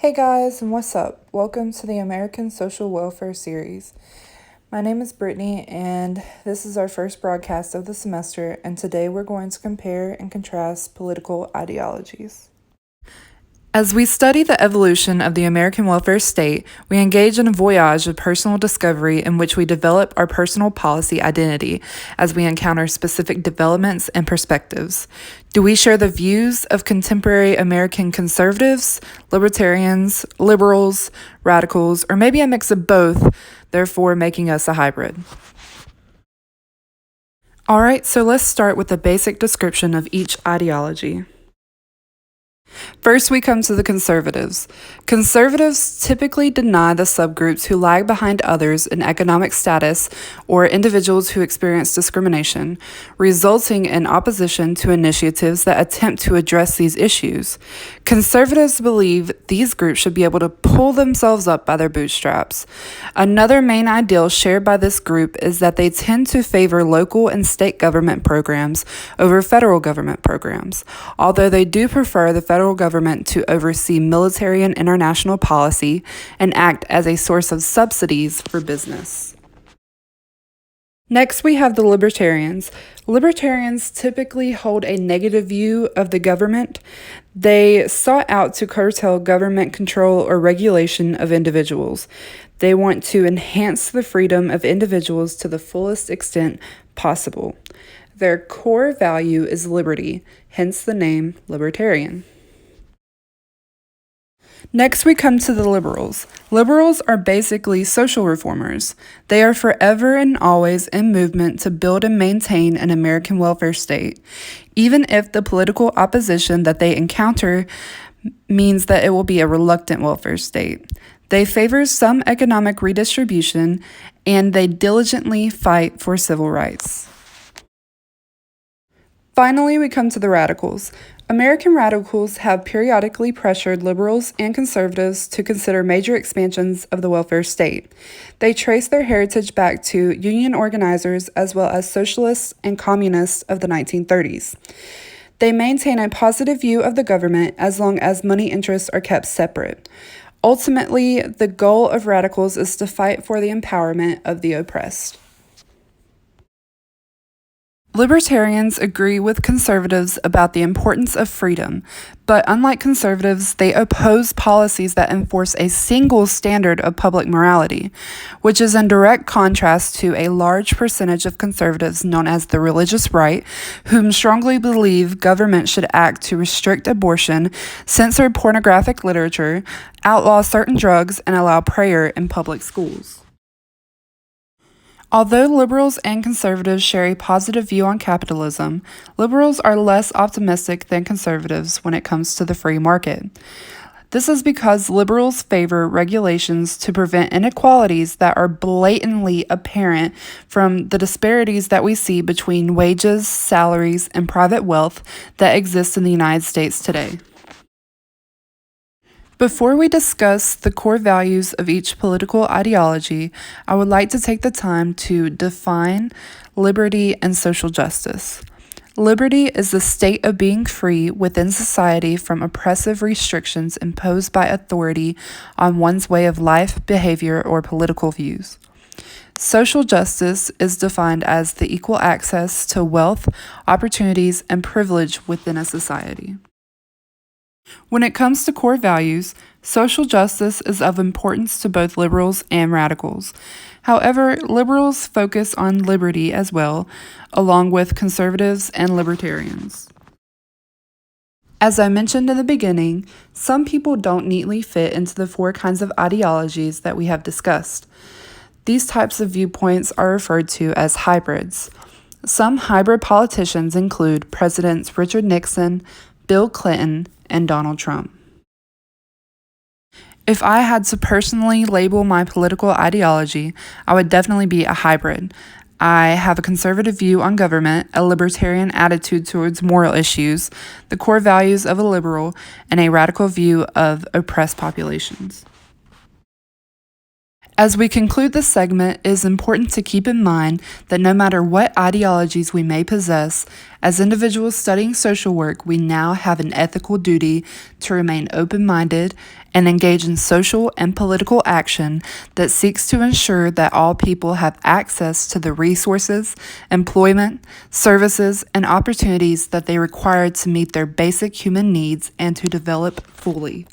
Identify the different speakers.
Speaker 1: Hey guys, and what's up? Welcome to the American Social Welfare Series. My name is Brittany, and this is our first broadcast of the semester, and today we're going to compare and contrast political ideologies. As we study the evolution of the American welfare state, we engage in a voyage of personal discovery in which we develop our personal policy identity as we encounter specific developments and perspectives. Do we share the views of contemporary American conservatives, libertarians, liberals, radicals, or maybe a mix of both, therefore making us a hybrid? All right, so let's start with a basic description of each ideology. First, we come to the conservatives. Conservatives typically deny the subgroups who lag behind others in economic status or individuals who experience discrimination, resulting in opposition to initiatives that attempt to address these issues. Conservatives believe these groups should be able to pull themselves up by their bootstraps. Another main ideal shared by this group is that they tend to favor local and state government programs over federal government programs, although they do prefer the federal government to oversee military and international policy and act as a source of subsidies for business. Next, we have the libertarians. Libertarians typically hold a negative view of the government. They sought out to curtail government control or regulation of individuals. They want to enhance the freedom of individuals to the fullest extent possible. Their core value is liberty, hence the name libertarian. Next, we come to the liberals. Liberals are basically social reformers. They are forever and always in movement to build and maintain an American welfare state, even if the political opposition that they encounter means that it will be a reluctant welfare state. They favor some economic redistribution, and they diligently fight for civil rights. Finally, we come to the radicals. American radicals have periodically pressured liberals and conservatives to consider major expansions of the welfare state. They trace their heritage back to union organizers as well as socialists and communists of the 1930s. They maintain a positive view of the government as long as money interests are kept separate. Ultimately, the goal of radicals is to fight for the empowerment of the oppressed. Libertarians agree with conservatives about the importance of freedom, but unlike conservatives, they oppose policies that enforce a single standard of public morality, which is in direct contrast to a large percentage of conservatives known as the religious right, whom strongly believe government should act to restrict abortion, censor pornographic literature, outlaw certain drugs, and allow prayer in public schools. Although liberals and conservatives share a positive view on capitalism, liberals are less optimistic than conservatives when it comes to the free market. This is because liberals favor regulations to prevent inequalities that are blatantly apparent from the disparities that we see between wages, salaries, and private wealth that exist in the United States today. Before we discuss the core values of each political ideology, I would like to take the time to define liberty and social justice. Liberty is the state of being free within society from oppressive restrictions imposed by authority on one's way of life, behavior, or political views. Social justice is defined as the equal access to wealth, opportunities, and privilege within a society. When it comes to core values, social justice is of importance to both liberals and radicals. However, liberals focus on liberty as well, along with conservatives and libertarians. As I mentioned in the beginning, some people don't neatly fit into the four kinds of ideologies that we have discussed. These types of viewpoints are referred to as hybrids. Some hybrid politicians include Presidents Richard Nixon, Bill Clinton, and Donald Trump. If I had to personally label my political ideology, I would definitely be a hybrid. I have a conservative view on government, a libertarian attitude towards moral issues, the core values of a liberal, and a radical view of oppressed populations. As we conclude this segment, it is important to keep in mind that no matter what ideologies we may possess, as individuals studying social work, we now have an ethical duty to remain open-minded and engage in social and political action that seeks to ensure that all people have access to the resources, employment, services, and opportunities that they require to meet their basic human needs and to develop fully.